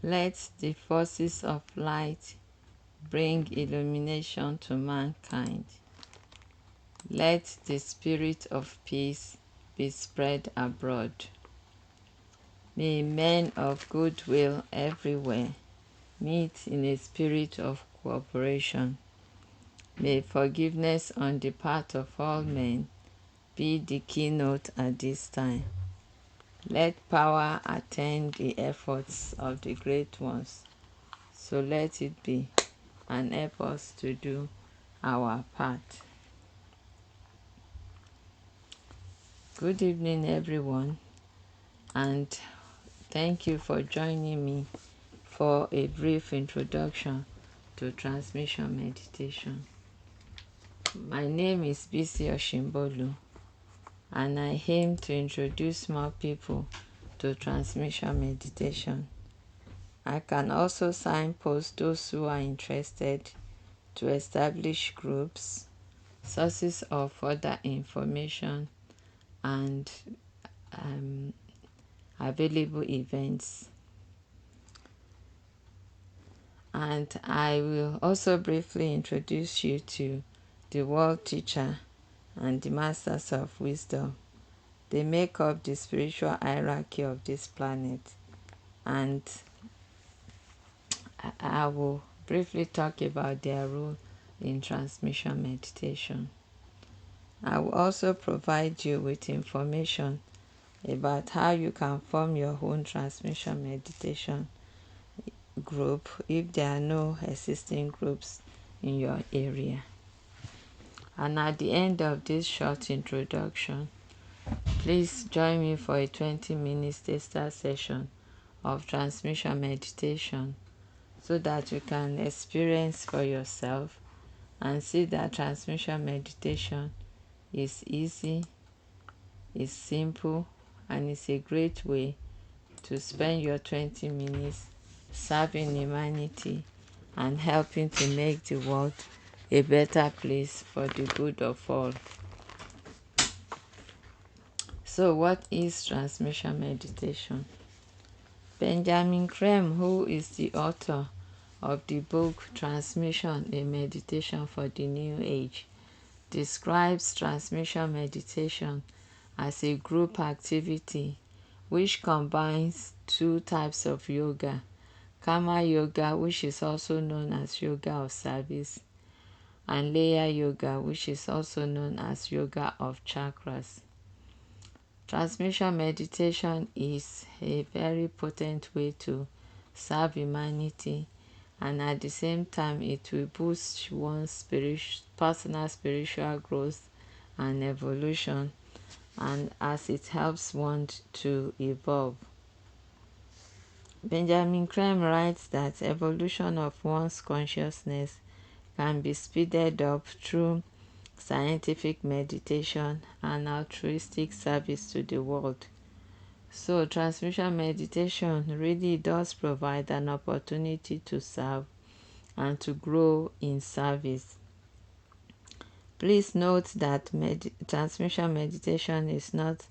Let the forces of light bring illumination to mankind. Let the spirit of peace be spread abroad. May men of goodwill everywhere meet in a spirit of cooperation. May forgiveness on the part of all men be the keynote at this time. Let power attend the efforts of the great ones. So let it be, and help us to do our part. Good evening, everyone, and thank you for joining me for a brief introduction to transmission meditation. My name is Bisi Oshimbolu, and I aim to introduce more people to transmission meditation. I can also signpost those who are interested to establish groups, sources of further information, and available events. And I will also briefly introduce you to the world teacher and the masters of wisdom. They make up the spiritual hierarchy of this planet, and I will briefly talk about their role in transmission meditation. I will also provide you with information about how you can form your own transmission meditation group if there are no existing groups in your area. And at the end of this short introduction, please join me for a 20-minute tester session of transmission meditation so that you can experience for yourself and see that transmission meditation is easy, is simple, and is a great way to spend your 20 minutes serving humanity and helping to make the world a better place for the good of all. So what is transmission meditation? Benjamin Graham, who is the author of the book Transmission, a Meditation for the New Age, describes transmission meditation as a group activity which combines two types of yoga: Karma yoga, which is also known as yoga of service, and laya yoga, which is also known as yoga of chakras. Transmission meditation is a very potent way to serve humanity, and at the same time it will boost one's personal spiritual growth and evolution, and as it helps one to evolve. Benjamin Graham writes that evolution of one's consciousness can be speeded up through scientific meditation and altruistic service to the world. So transmission meditation really does provide an opportunity to serve and to grow in service. Please note that transmission meditation is not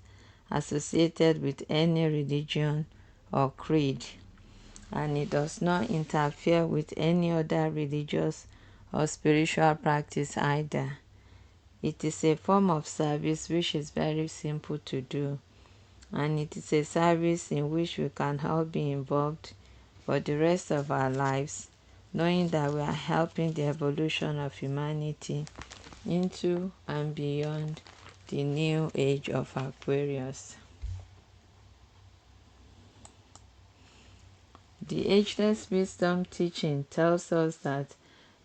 associated with any religion or creed, and it does not interfere with any other religious or spiritual practice either. It is a form of service which is very simple to do, and it is a service in which we can all be involved for the rest of our lives, knowing that we are helping the evolution of humanity into and beyond the new age of Aquarius. The Ageless Wisdom teaching tells us that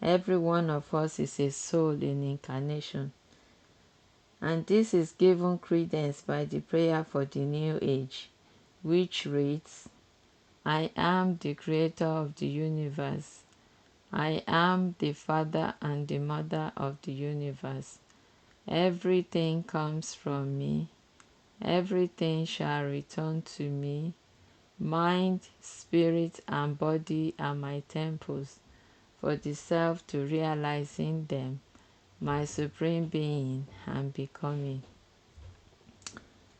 every one of us is a soul in incarnation, and this is given credence by the prayer for the new age, which reads, I am the creator of the universe. I am the father and the mother of the universe. Everything comes from me. Everything shall return to me. Mind, spirit, and body are my temples, for the self to realize in them my supreme being and becoming.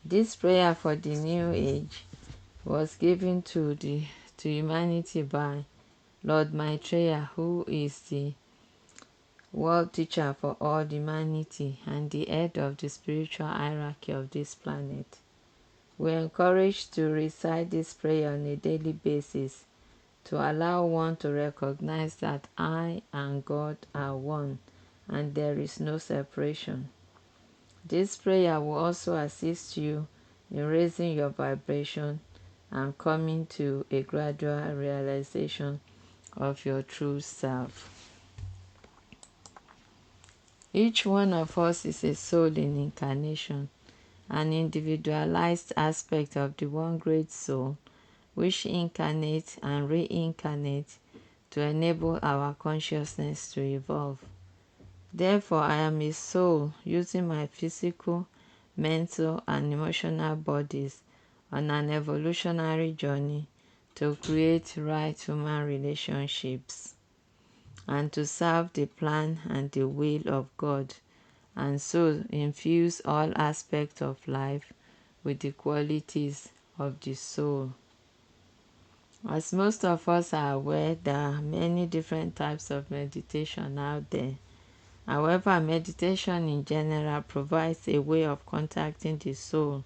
This prayer for the new age was given to the to humanity by Lord Maitreya, who is the world teacher for all humanity and the head of the spiritual hierarchy of this planet. We are encouraged to recite this prayer on a daily basis to allow one to recognize that I and God are one and there is no separation. This prayer will also assist you in raising your vibration and coming to a gradual realization of your true self. Each one of us is a soul in incarnation, an individualized aspect of the one great soul, which incarnates and reincarnates to enable our consciousness to evolve. Therefore, I am a soul using my physical, mental, and emotional bodies on an evolutionary journey to create right human relationships and to serve the plan and the will of God, and so infuse all aspects of life with the qualities of the soul. As most of us are aware, there are many different types of meditation out there. However, meditation in general provides a way of contacting the soul,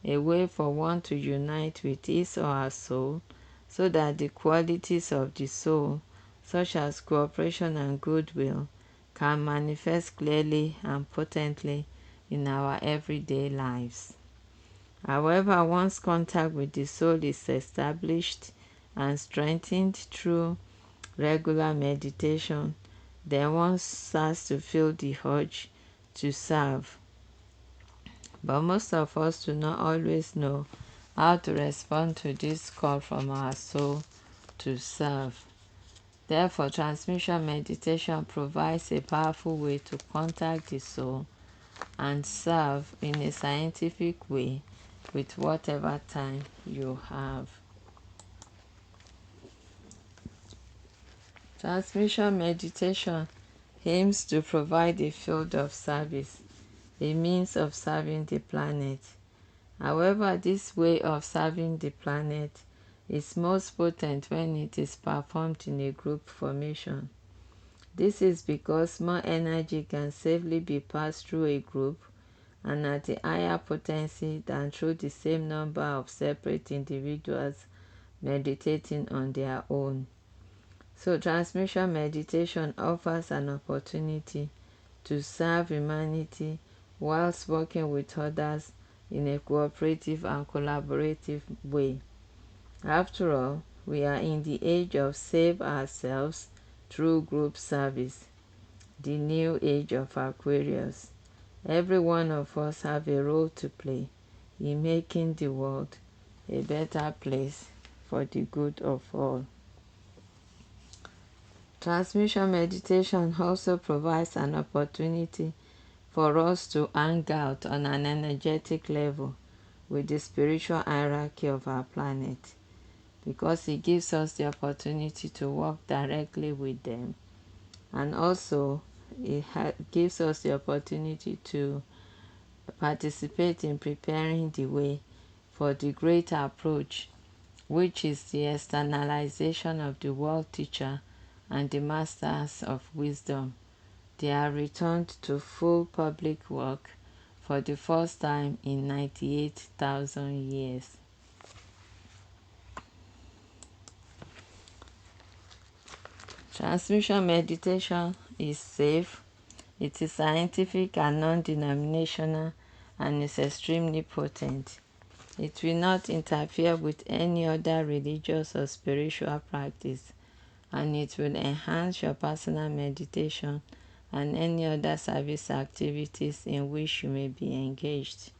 a way for one to unite with his or her soul, so that the qualities of the soul, such as cooperation and goodwill, can manifest clearly and potently in our everyday lives. However, once contact with the soul is established and strengthened through regular meditation, then one starts to feel the urge to serve. But most of us do not always know how to respond to this call from our soul to serve. Therefore, transmission meditation provides a powerful way to contact the soul and serve in a scientific way with whatever time you have. Transmission meditation aims to provide a field of service, a means of serving the planet. However, this way of serving the planet is most potent when it is performed in a group formation. This is because more energy can safely be passed through a group and at a higher potency than through the same number of separate individuals meditating on their own. So transmission meditation offers an opportunity to serve humanity whilst working with others in a cooperative and collaborative way. After all, we are in the age of save ourselves through group service, the new age of Aquarius. Every one of us have a role to play in making the world a better place for the good of all. Transmission meditation also provides an opportunity for us to hang out on an energetic level with the spiritual hierarchy of our planet, because it gives us the opportunity to work directly with them, and also it gives us the opportunity to participate in preparing the way for the great approach, which is the externalization of the world teacher and the masters of wisdom. They are returned to full public work for the first time in 98,000 years. Transmission meditation is safe, it is scientific and non-denominational, and is extremely potent. It will not interfere with any other religious or spiritual practice, and it will enhance your personal meditation and any other service activities in which you may be engaged.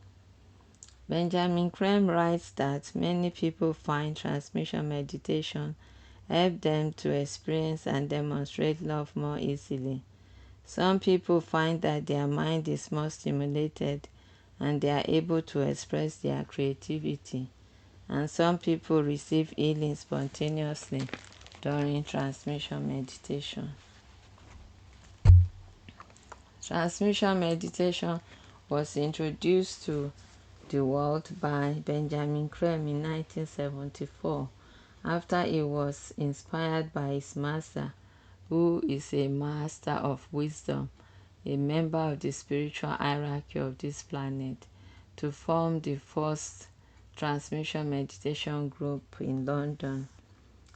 Benjamin Creme writes that many people find transmission meditation help them to experience and demonstrate love more easily. Some people find that their mind is more stimulated and they are able to express their creativity. And some people receive healing spontaneously during transmission meditation. Transmission meditation was introduced to the world by Benjamin Creme in 1974 after he was inspired by his master, who is a master of wisdom, a member of the spiritual hierarchy of this planet, to form the first transmission meditation group in London.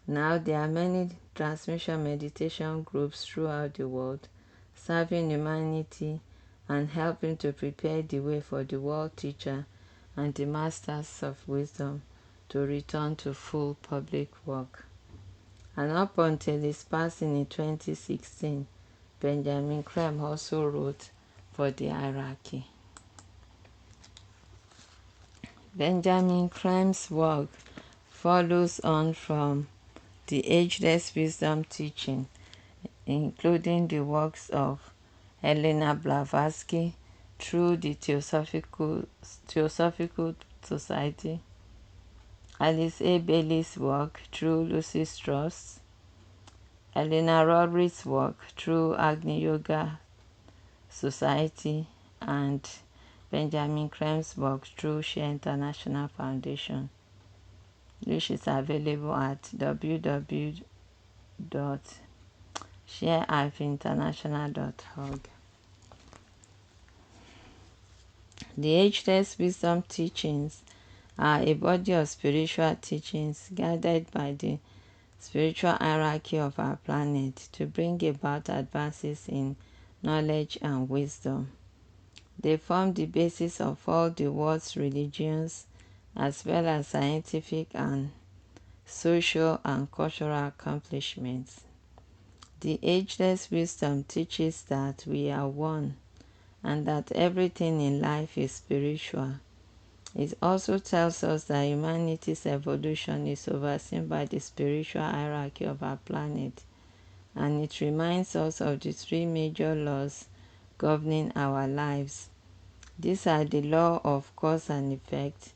Now there are many transmission meditation groups throughout the world, serving humanity and helping to prepare the way for the world teacher and the masters of wisdom to return to full public work. And up until his passing in 2016, Benjamin Creme also wrote for the hierarchy. Benjamin Creme's work follows on from the ageless wisdom teaching, including the works of Helena Blavatsky through the Theosophical Society, Alice A. Bailey's work through Lucy Strauss, Eleanor Rory's work through Agni Yoga Society, and Benjamin Creme's work through Share International Foundation, which is available at www.share-international.org. The Ageless Wisdom Teachings are a body of spiritual teachings guided by the spiritual hierarchy of our planet to bring about advances in knowledge and wisdom. They form the basis of all the world's religions, as well as scientific and social and cultural accomplishments. The Ageless Wisdom teaches that we are one and that everything in life is spiritual. It also tells us that humanity's evolution is overseen by the spiritual hierarchy of our planet, and it reminds us of the three major laws governing our lives. These are the law of cause and effect,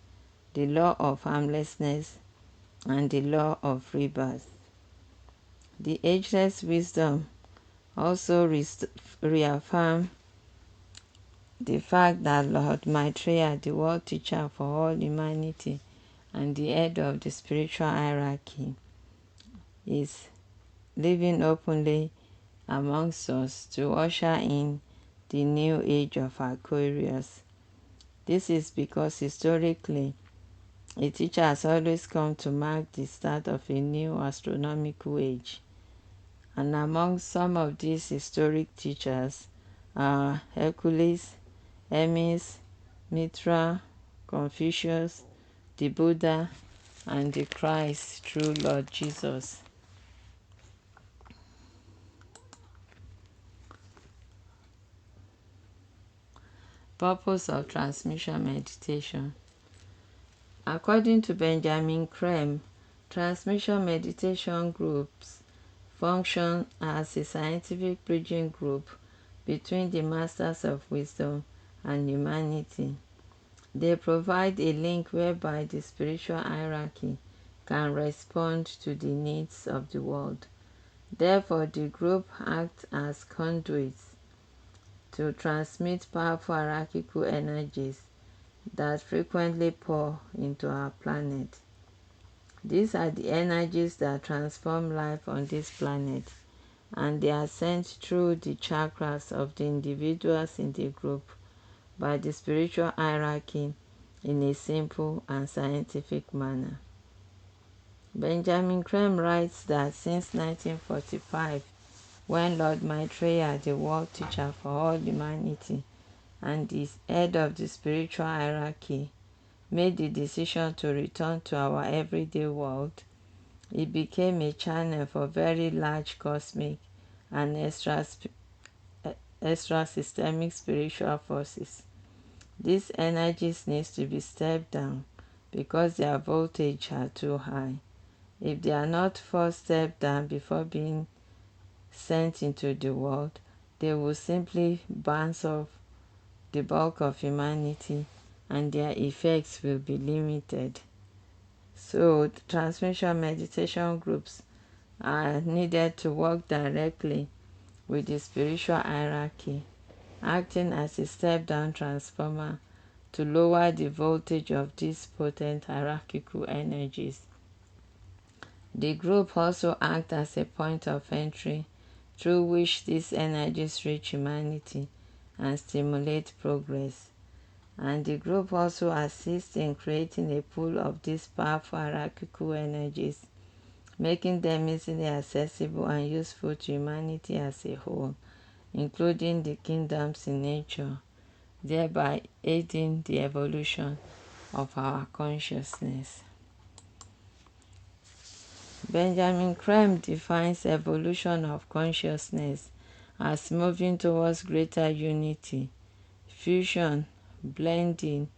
the law of harmlessness, and the law of rebirth. The Ageless Wisdom also reaffirms the fact that Lord Maitreya, the world teacher for all humanity and the head of the spiritual hierarchy, is living openly amongst us to usher in the new age of Aquarius. This is because historically, a teacher has always come to mark the start of a new astronomical age. And among some of these historic teachers are Hercules, Hermes, Mitra, Confucius, the Buddha, and the Christ through Lord Jesus. Purpose of transmission meditation. According to Benjamin Creme, transmission meditation groups function as a scientific bridging group between the masters of wisdom and humanity. They provide a link whereby the spiritual hierarchy can respond to the needs of the world. Therefore, the group acts as conduits to transmit powerful hierarchical energies that frequently pour into our planet. These are the energies that transform life on this planet, and they are sent through the chakras of the individuals in the group by the spiritual hierarchy in a simple and scientific manner. Benjamin Creme writes that since 1945, when Lord Maitreya, the world teacher for all humanity and the head of the spiritual hierarchy, made the decision to return to our everyday world, it became a channel for very large cosmic and extra systemic spiritual forces. These energies need to be stepped down because their voltage are too high. If they are not first stepped down before being sent into the world, they will simply bounce off the bulk of humanity and their effects will be limited. So the transmission meditation groups are needed to work directly with the spiritual hierarchy, acting as a step-down transformer to lower the voltage of these potent hierarchical energies The group also acts as a point of entry through which these energies reach humanity and stimulate progress. And the group also assists in creating a pool of these powerful hierarchical energies, making them easily accessible and useful to humanity as a whole, including the kingdoms in nature, thereby aiding the evolution of our consciousness. Benjamin Creme defines evolution of consciousness as moving towards greater unity, fusion, blending,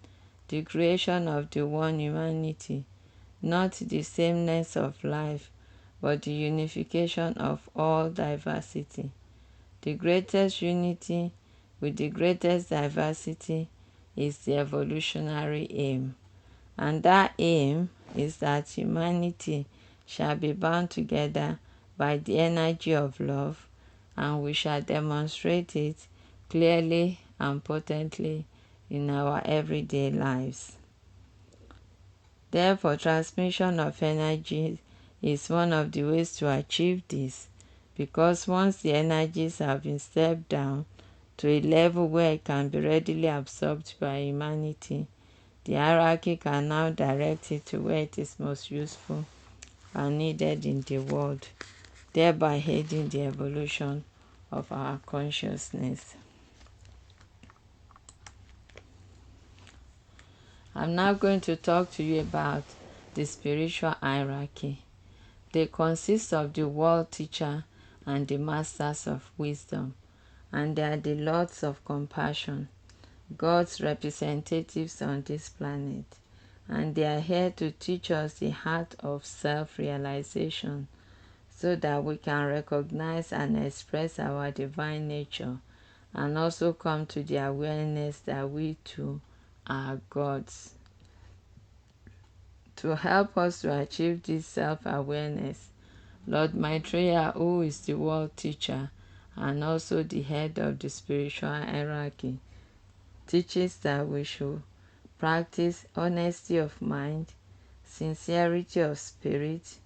the creation of the one humanity, not the sameness of life, but the unification of all diversity. The greatest unity with the greatest diversity is the evolutionary aim. And that aim is that humanity shall be bound together by the energy of love, and we shall demonstrate it clearly and potently in our everyday lives. Therefore, transmission of energy is one of the ways to achieve this, because once the energies have been stepped down to a level where it can be readily absorbed by humanity, the hierarchy can now direct it to where it is most useful and needed in the world, thereby aiding the evolution of our consciousness. I'm now going to talk to you about the spiritual hierarchy. They consist of the world teacher and the masters of wisdom, and they are the lords of compassion, God's representatives on this planet, and they are here to teach us the art of self-realization so that we can recognize and express our divine nature and also come to the awareness that we too are gods. To help us to achieve this self-awareness, Lord Maitreya, who is the world teacher and also the head of the spiritual hierarchy, teaches that we should practice honesty of mind, sincerity of spirit,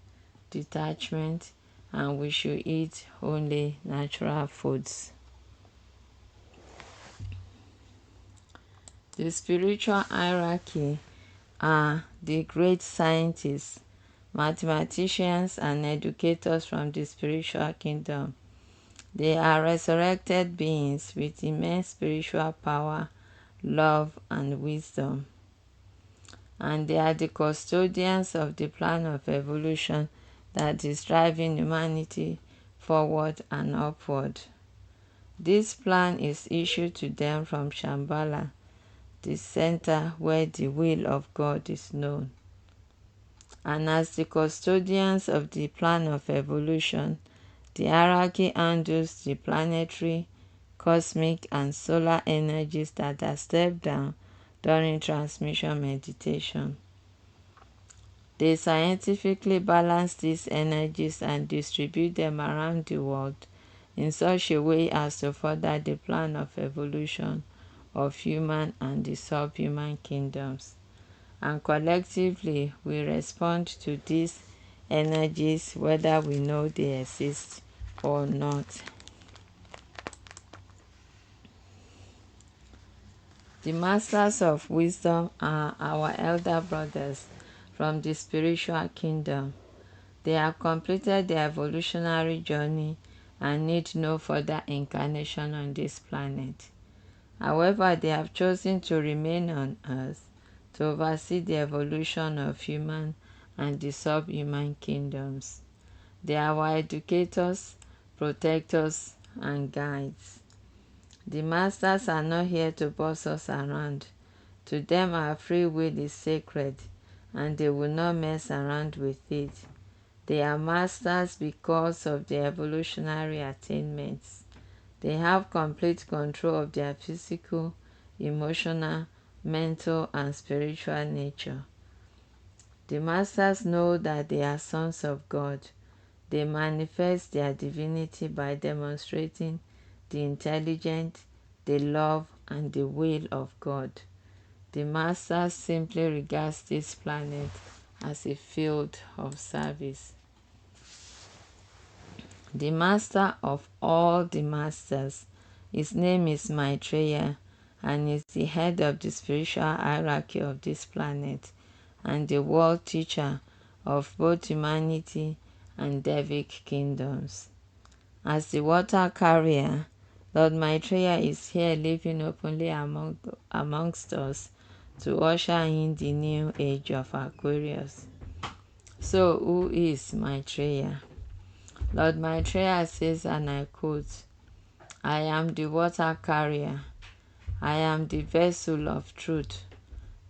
detachment, and we should eat only natural foods. The spiritual hierarchy are the great scientists, mathematicians, and educators from the spiritual kingdom. They are resurrected beings with immense spiritual power, love, and wisdom. And they are the custodians of the plan of evolution that is driving humanity forward and upward. This plan is issued to them from Shambhala, the center where the will of God is known. And as the custodians of the plan of evolution, the hierarchy handles the planetary, cosmic, and solar energies that are stepped down during transmission meditation. They scientifically balance these energies and distribute them around the world in such a way as to further the plan of evolution of human and the subhuman kingdoms. And collectively, we respond to these energies whether we know they exist or not. The masters of wisdom are our elder brothers from the spiritual kingdom. They have completed their evolutionary journey and need no further incarnation on this planet. However, they have chosen to remain on Earth to oversee the evolution of human and the subhuman kingdoms. They are our educators, protectors, and guides. The masters are not here to boss us around. To them, our free will is sacred, and they will not mess around with it. They are masters because of their evolutionary attainments. They have complete control of their physical, emotional, mental, and spiritual nature. The masters know that they are sons of God. They manifest their divinity by demonstrating the intelligence, the love, and the will of God. The masters simply regard this planet as a field of service. the master of all the masters. His name is Maitreya and is the head of the spiritual hierarchy of this planet and the world teacher of both humanity and Devic kingdoms. As the water carrier, Lord Maitreya is here living openly amongst us to usher in the new age of Aquarius. So, who is Maitreya? Lord Maitreya says, and I quote, "I am the water carrier. I am the vessel of truth.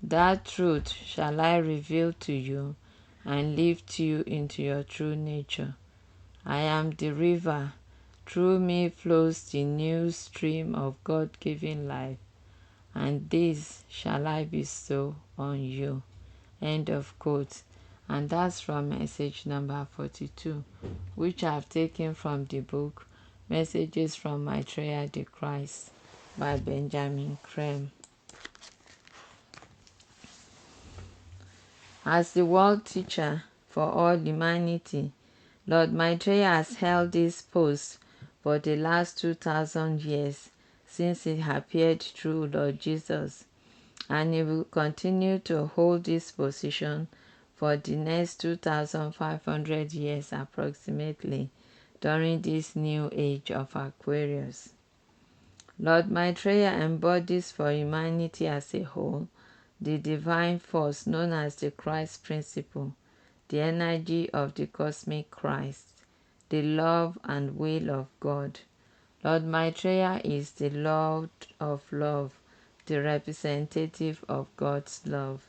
That truth shall I reveal to you and lift you into your true nature. I am the river. Through me flows the new stream of God-given life, and this shall I bestow on you." End of quote. And that's from message number 42, which I've taken from the book Messages from Maitreya the Christ by Benjamin Creme. As the world teacher for all humanity, Lord Maitreya has held this post for the last 2,000 years since he appeared through Lord Jesus, and he will continue to hold this position for the next 2,500 years approximately during this new age of Aquarius. Lord Maitreya embodies for humanity as a whole the divine force known as the Christ principle, the energy of the cosmic Christ, the love and will of God. Lord Maitreya is the Lord of love, the representative of God's love.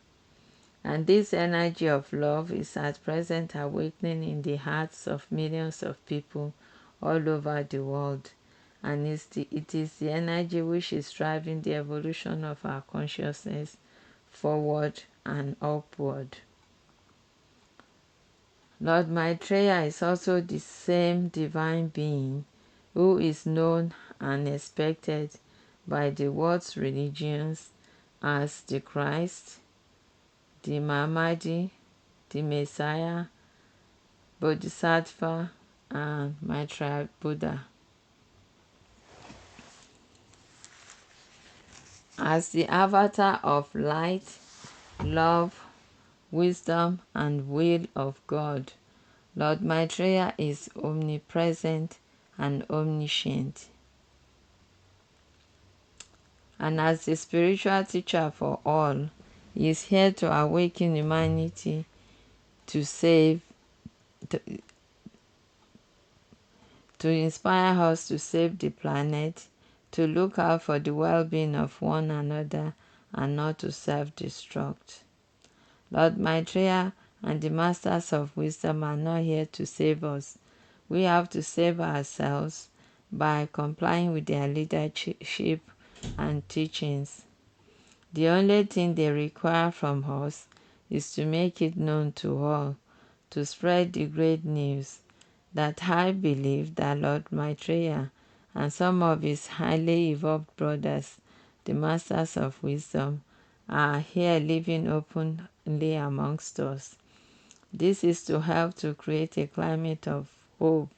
And this energy of love is at present awakening in the hearts of millions of people all over the world. And it is the energy which is driving the evolution of our consciousness forward and upward. Lord Maitreya is also the same divine being who is known and expected by the world's religions as the Christ, the Mahdi, the Messiah, Bodhisattva, and Maitreya Buddha. As the avatar of light, love, wisdom, and will of God, Lord Maitreya is omnipresent and omniscient. And as the spiritual teacher for all, he is here to awaken humanity, to save, to inspire us to save the planet, to look out for the well-being of one another and not to self-destruct. Lord Maitreya and the Masters of Wisdom are not here to save us. We have to save ourselves by complying with their leadership and teachings. The only thing they require from us is to make it known to all, to spread the great news that I believe that Lord Maitreya and some of his highly evolved brothers, the Masters of Wisdom, are here living openly amongst us. This is to help to create a climate of hope,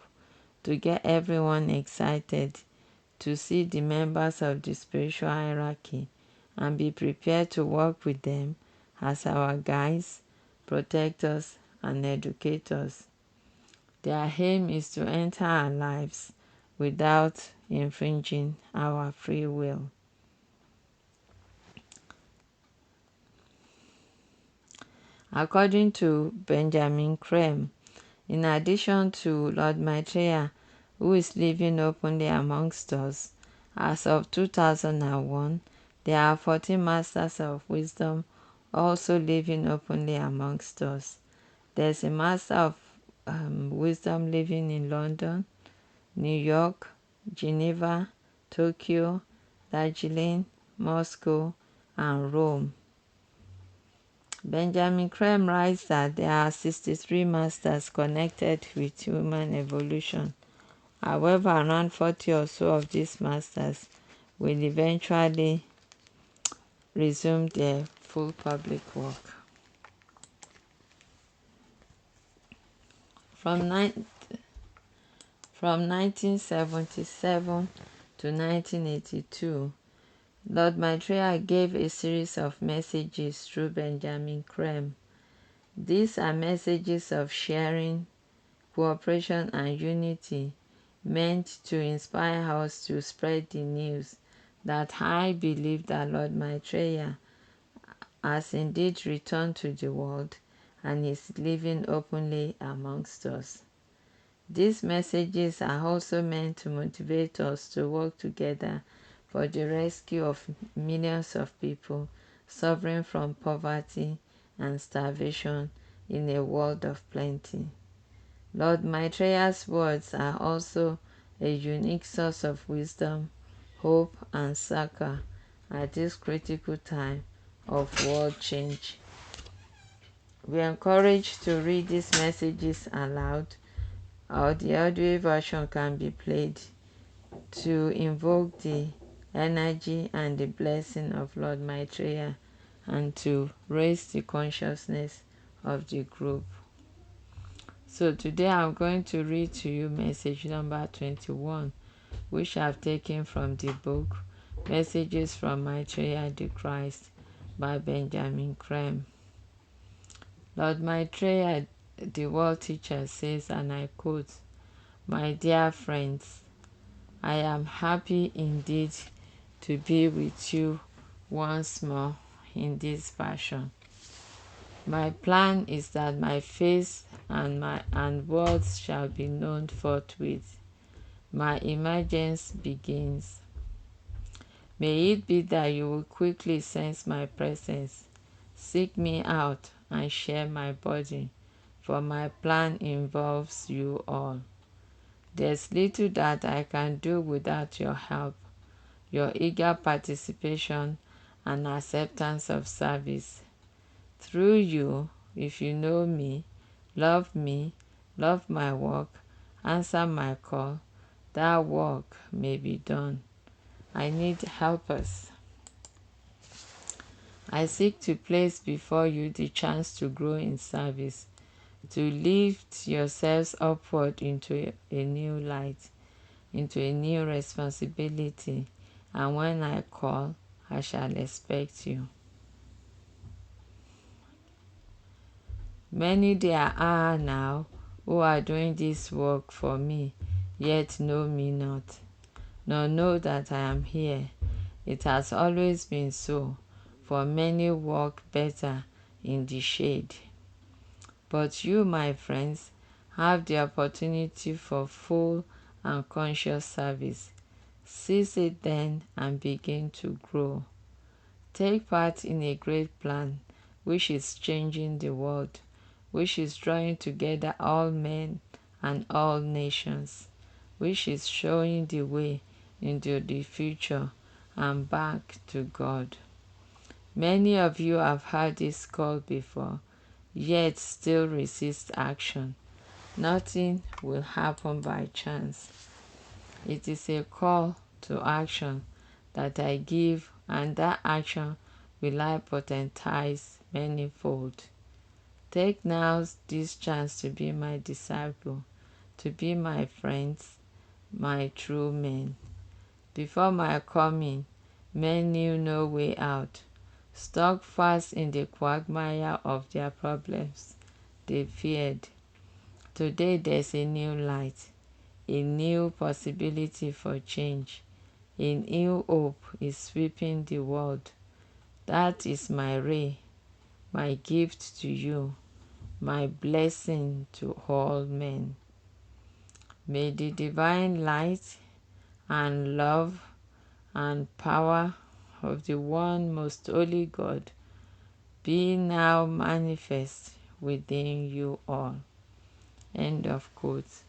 to get everyone excited, to see the members of the spiritual hierarchy and be prepared to work with them as our guides, protectors, and educators. Their aim is to enter our lives without infringing our free will. According to Benjamin Creme, in addition to Lord Maitreya, who is living openly amongst us, as of 2001, there are 14 Masters of Wisdom also living openly amongst us. There's a Master of Wisdom living in London, New York, Geneva, Tokyo, Darjeeling, Moscow, and Rome. Benjamin Creme writes that there are 63 masters connected with human evolution. However, around 40 or so of these masters will eventually resume their full public work. From 1977 to 1982, Lord Maitreya gave a series of messages through Benjamin Creme. These are messages of sharing, cooperation and unity, meant to inspire us to spread the news that I believe that Lord Maitreya has indeed returned to the world and is living openly amongst us. These messages are also meant to motivate us to work together for the rescue of millions of people suffering from poverty and starvation in a world of plenty. Lord Maitreya's words are also a unique source of wisdom, hope, and succor at this critical time of world change. We encourage to read these messages aloud, or the audio version can be played to invoke the energy and the blessing of Lord Maitreya and to raise the consciousness of the group. So today I'm going to read to you message number 21, which I've taken from the book Messages from Maitreya the Christ by Benjamin Creme. Lord Maitreya, the world teacher, says, and I quote, "My dear friends, I am happy indeed to be with you once more in this fashion. My plan is that my face and words shall be known forthwith. My emergence begins. May it be that you will quickly sense my presence, seek me out, and share my body, for my plan involves you all. There's little that I can do without your help, your eager participation and acceptance of service. Through you, if you know me, love my work, answer my call, that work may be done. I need helpers. I seek to place before you the chance to grow in service, to lift yourselves upward into a new light, into a new responsibility, and when I call, I shall expect you. Many there are now who are doing this work for me, yet know me not, nor know that I am here. It has always been so, for many work better in the shade. But you, my friends, have the opportunity for full and conscious service. Seize it then and begin to grow. Take part in a great plan which is changing the world, which is drawing together all men and all nations, which is showing the way into the future and back to God. Many of you have heard this call before, yet still resist action. Nothing will happen by chance. It is a call to action that I give, and that action will I potentize manifold. Take now this chance to be my disciple, to be my friends, my true men. Before my coming, men knew no way out, stuck fast in the quagmire of their problems they feared. Today there's a new light, a new possibility for change. A new hope is sweeping the world. That is my ray, my gift to you, my blessing to all men. May the divine light and love and power of the one most holy God be now manifest within you all." End of quote.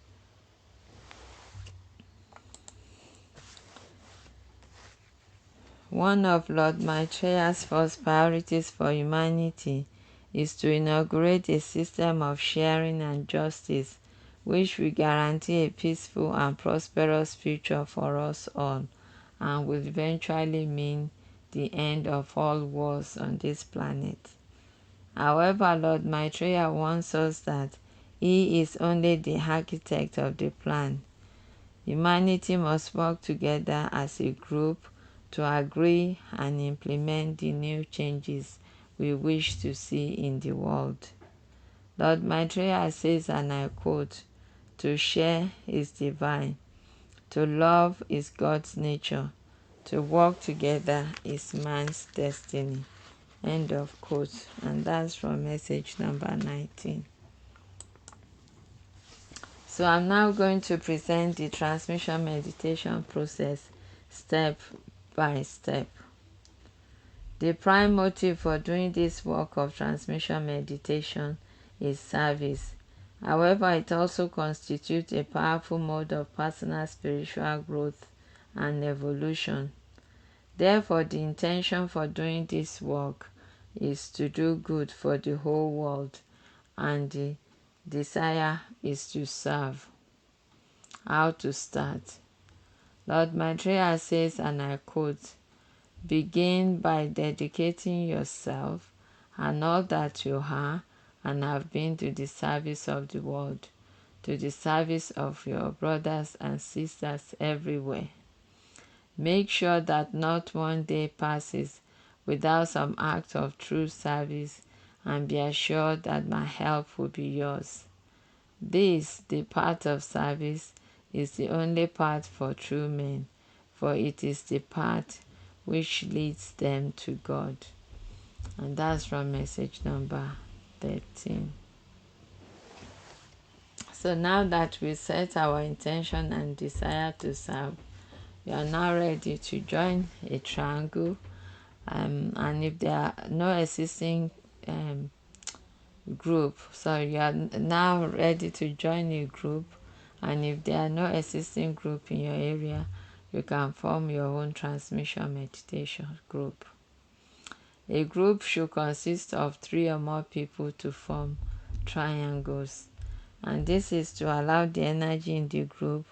One of Lord Maitreya's first priorities for humanity is to inaugurate a system of sharing and justice which will guarantee a peaceful and prosperous future for us all, and will eventually mean the end of all wars on this planet. However, Lord Maitreya warns us that he is only the architect of the plan. Humanity must work together as a group to agree and implement the new changes we wish to see in the world. Lord Maitreya says, and I quote, "To share is divine, to love is God's nature, to work together is man's destiny." End of quote. And that's from message number 19. So I'm now going to present the transmission meditation process step by step. The prime motive for doing this work of transmission meditation is service. However, it also constitutes a powerful mode of personal spiritual growth and evolution. Therefore, the intention for doing this work is to do good for the whole world, and the desire is to serve. How to start? Lord Maitreya says, and I quote, "Begin by dedicating yourself and all that you are and have been to the service of the world, to the service of your brothers and sisters everywhere. Make sure that not one day passes without some act of true service, and be assured that my help will be yours. This, the path of service, is the only path for true men, for it is the path which leads them to God." And that's from message number 13. So now that we set our intention and desire to serve, you are now ready to join a triangle, and if there are no existing group, so you are now ready to join a group, and if there are no existing group in your area, you can form your own transmission meditation group. A group should consist of 3 or more people to form triangles, and this is to allow the energy in the group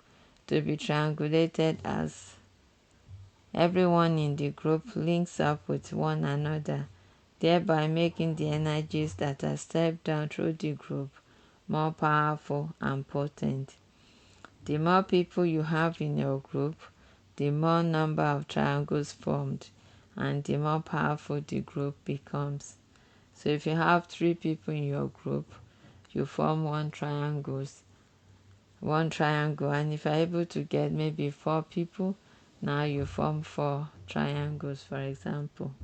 to be triangulated as everyone in the group links up with one another, thereby making the energies that are stepped down through the group more powerful and potent. The more people you have in your group, the more number of triangles formed, and the more powerful the group becomes. So if you have 3 people in your group, you form one triangle, and if you're able to get maybe 4 people, now you form 4 triangles, for example.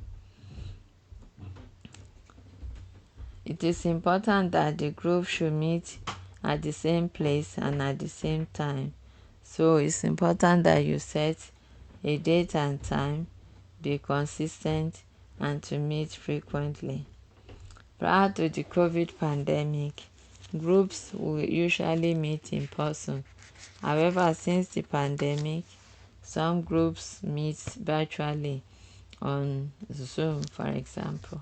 It is important that the group should meet at the same place and at the same time. So it's important that you set a date and time, be consistent, and to meet frequently. Prior to the COVID pandemic, groups will usually meet in person. However, since the pandemic, some groups meet virtually on Zoom, for example.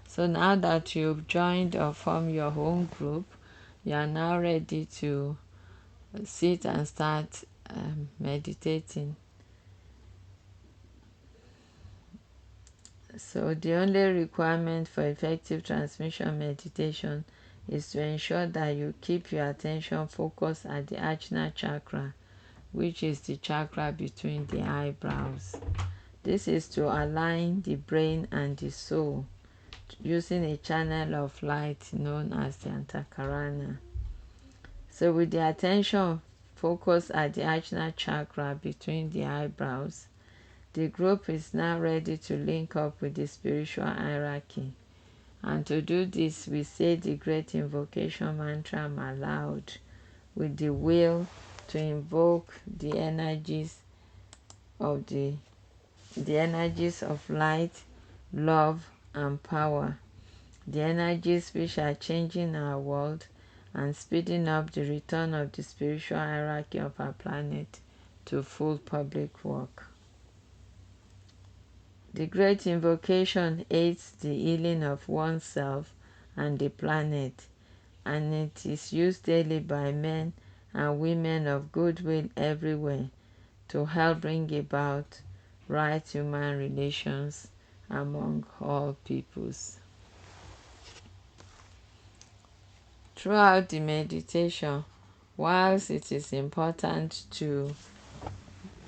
So now that you've joined or formed your own group, you are now ready to sit and start meditating. So the only requirement for effective transmission meditation is to ensure that you keep your attention focused at the Ajna chakra, which is the chakra between the eyebrows. This is to align the brain and the soul using a channel of light known as the Antakarana. So with the attention focused at the Ajna chakra between the eyebrows, the group is now ready to link up with the spiritual hierarchy. And to do this, we say the great invocation mantra aloud with the will to invoke the energies of the energies of light, love, and power, the energies which are changing our world and speeding up the return of the spiritual hierarchy of our planet to full public work. The great invocation aids the healing of oneself and the planet, and it is used daily by men and women of goodwill everywhere to help bring about right human relations among all peoples. Throughout the meditation, whilst it is important to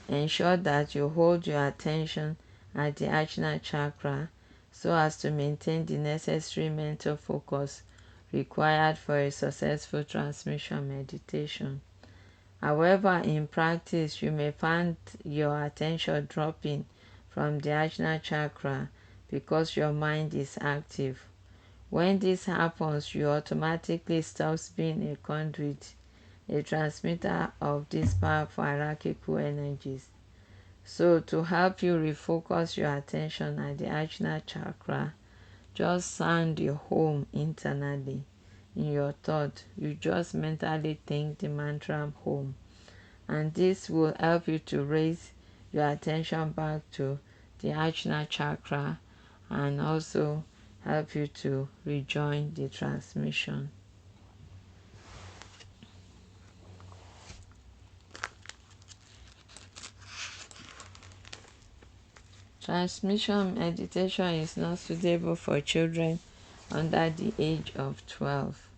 ensure that you hold your attention at the Ajna chakra so as to maintain the necessary mental focus required for a successful transmission meditation. However, in practice, you may find your attention dropping from the Ajna chakra because your mind is active. When this happens, you automatically stop being a conduit, a transmitter of these powerful hierarchical energies. So to help you refocus your attention at the Ajna chakra, just sound your home internally. In your thought, you just mentally think the mantra home, and this will help you to raise your attention back to the Ajna chakra and also help you to rejoin the transmission. Transmission meditation is not suitable for children under the age of 12.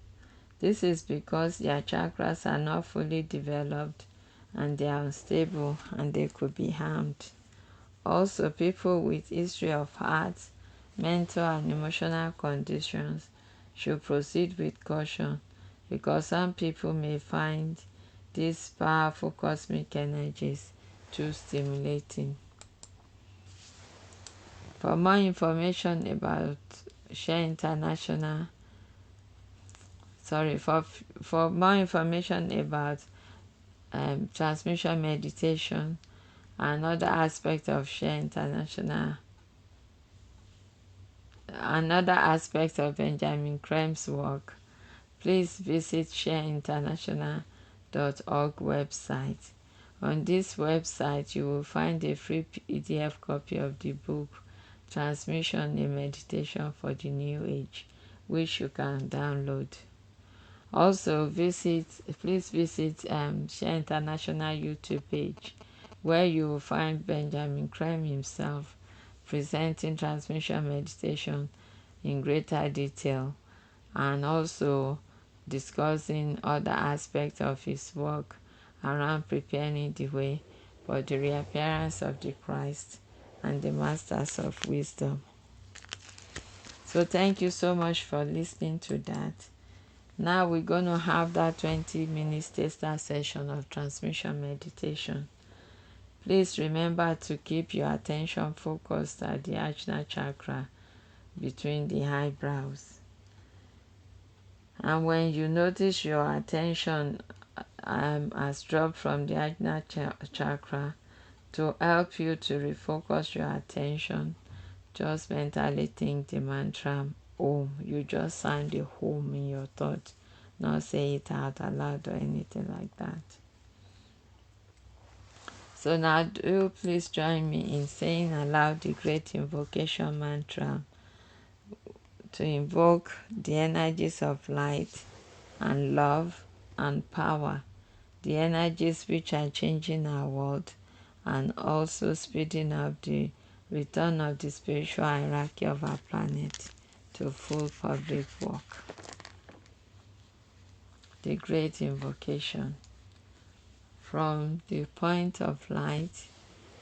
This is because their chakras are not fully developed and they are unstable and they could be harmed. Also, people with history of heart, mental and emotional conditions should proceed with caution because some people may find these powerful cosmic energies too stimulating. For more information about Share International, for more information about transmission meditation and other aspects of Share International, another aspect of Benjamin Creme's work, please visit shareinternational.org website. On this website, you will find a free PDF copy of the book Transmission, a Meditation for the New Age, which you can download. Also, please visit Share International YouTube page, where you will find Benjamin Creme himself presenting transmission meditation in greater detail and also discussing other aspects of his work around preparing the way for the reappearance of the Christ and the Masters of Wisdom. So thank you so much for listening to that. Now we're going to have that 20-minute tester session of transmission meditation. Please remember to keep your attention focused at the Ajna chakra between the eyebrows. And when you notice your attention has dropped from the Ajna chakra, to help you to refocus your attention, just mentally think the mantra Om. You just sound the Om in your thought, not say it out aloud or anything like that. So now do please join me in saying aloud the great invocation mantra to invoke the energies of light and love and power, the energies which are changing our world and also speeding up the return of the spiritual hierarchy of our planet to full public work. The great invocation. From the point of light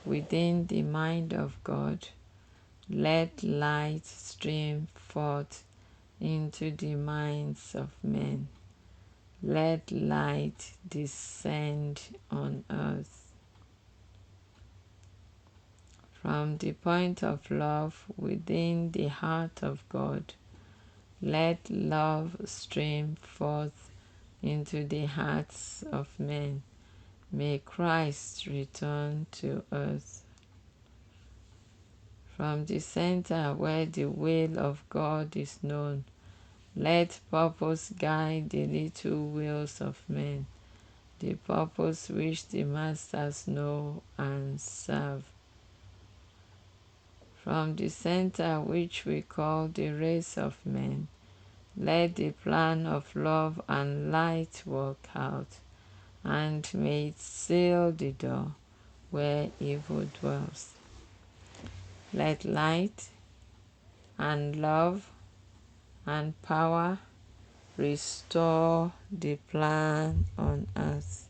within the mind of God, let light stream forth into the minds of men. Let light descend on earth. From the point of love within the heart of God, let love stream forth into the hearts of men. May Christ return to earth. From the center where the will of God is known, let purpose guide the little wills of men, the purpose which the masters know and serve. From the center which we call the race of men, let the plan of love and light work out, and may it seal the door where evil dwells. Let light and love and power restore the plan on earth.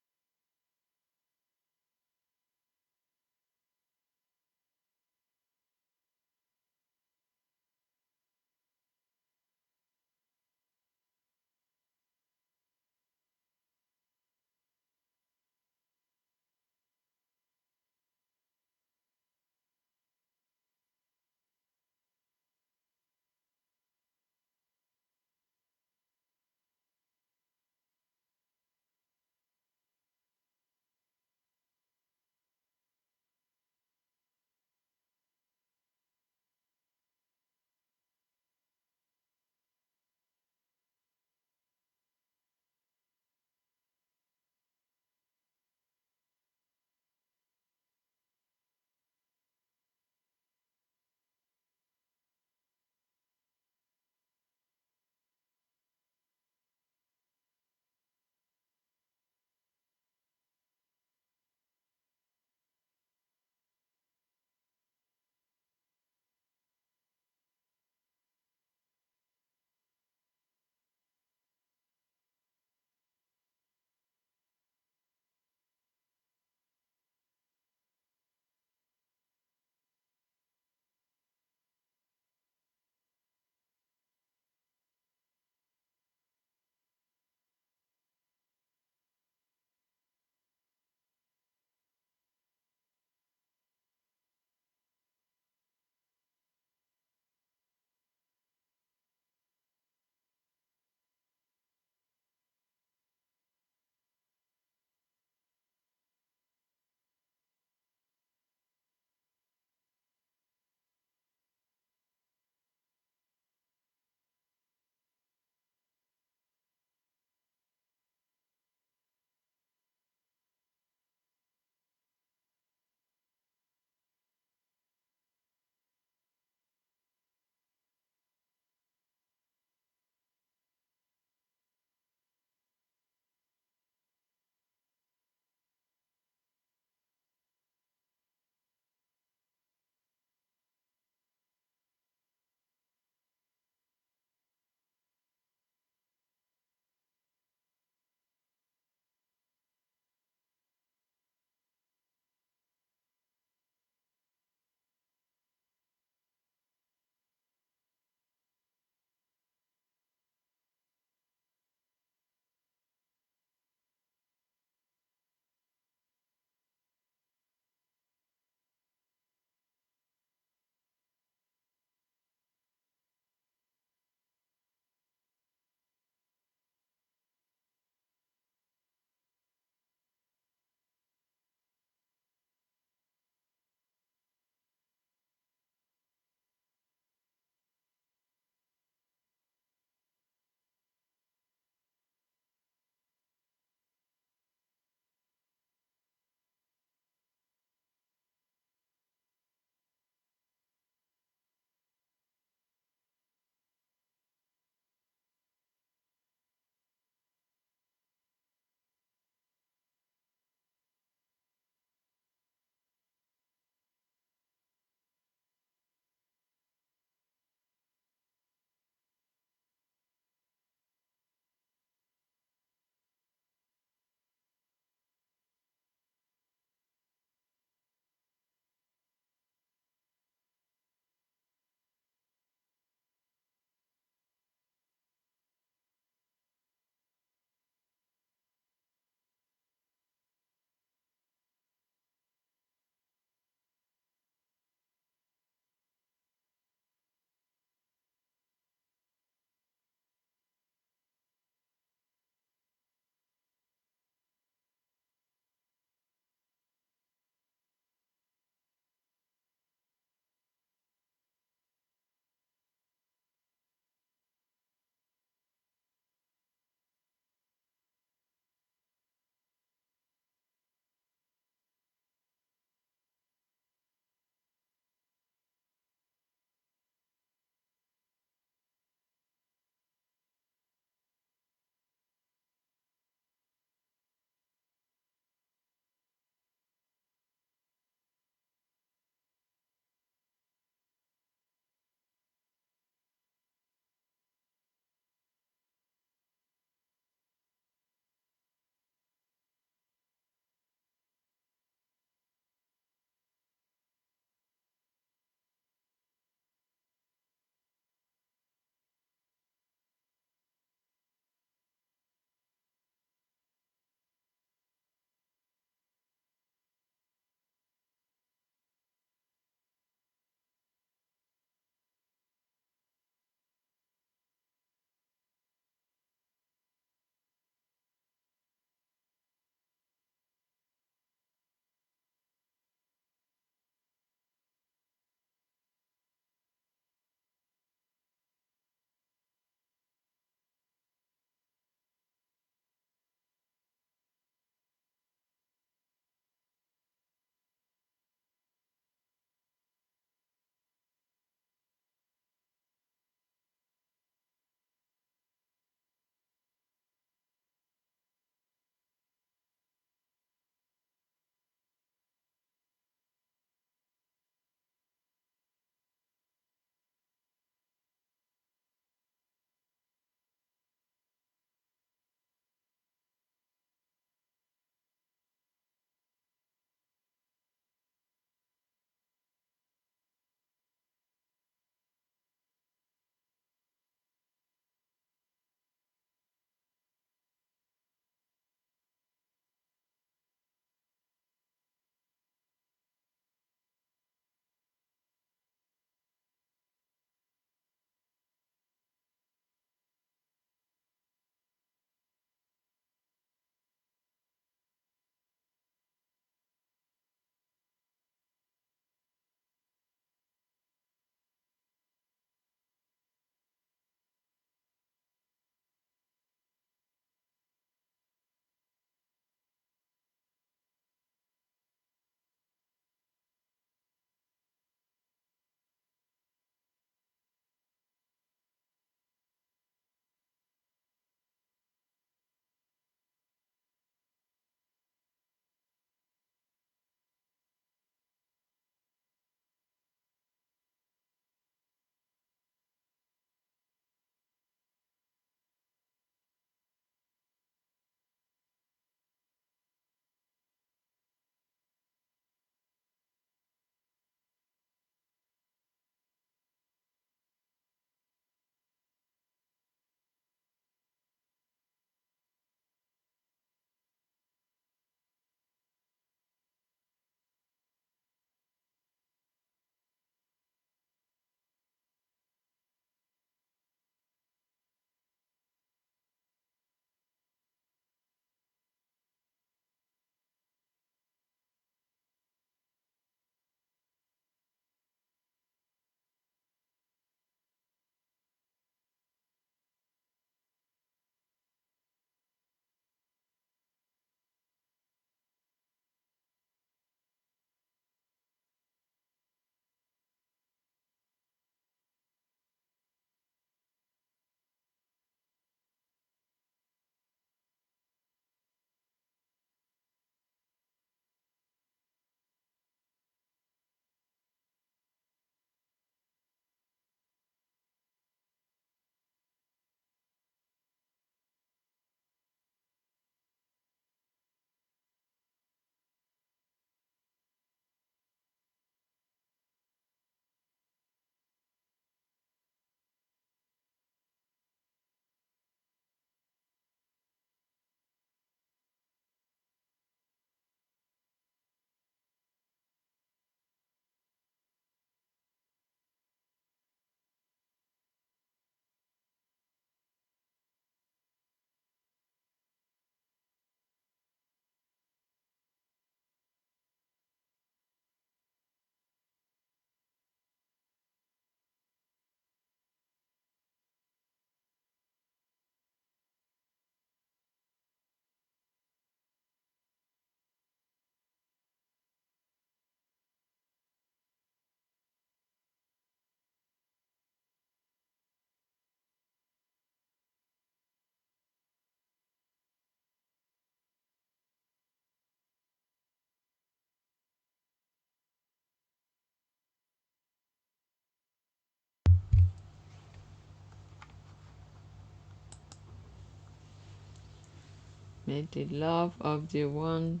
May the love of the one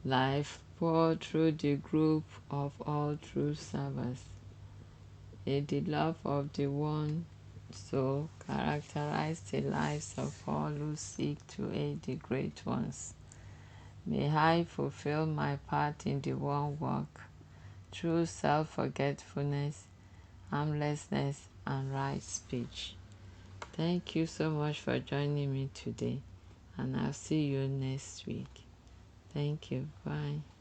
life pour through the group of all true servers. May the love of the one soul characterize the lives of all who seek to aid the great ones. May I fulfill my part in the one work through self-forgetfulness, harmlessness, and right speech. Thank you so much for joining me today, and I'll see you next week. Thank you. Bye.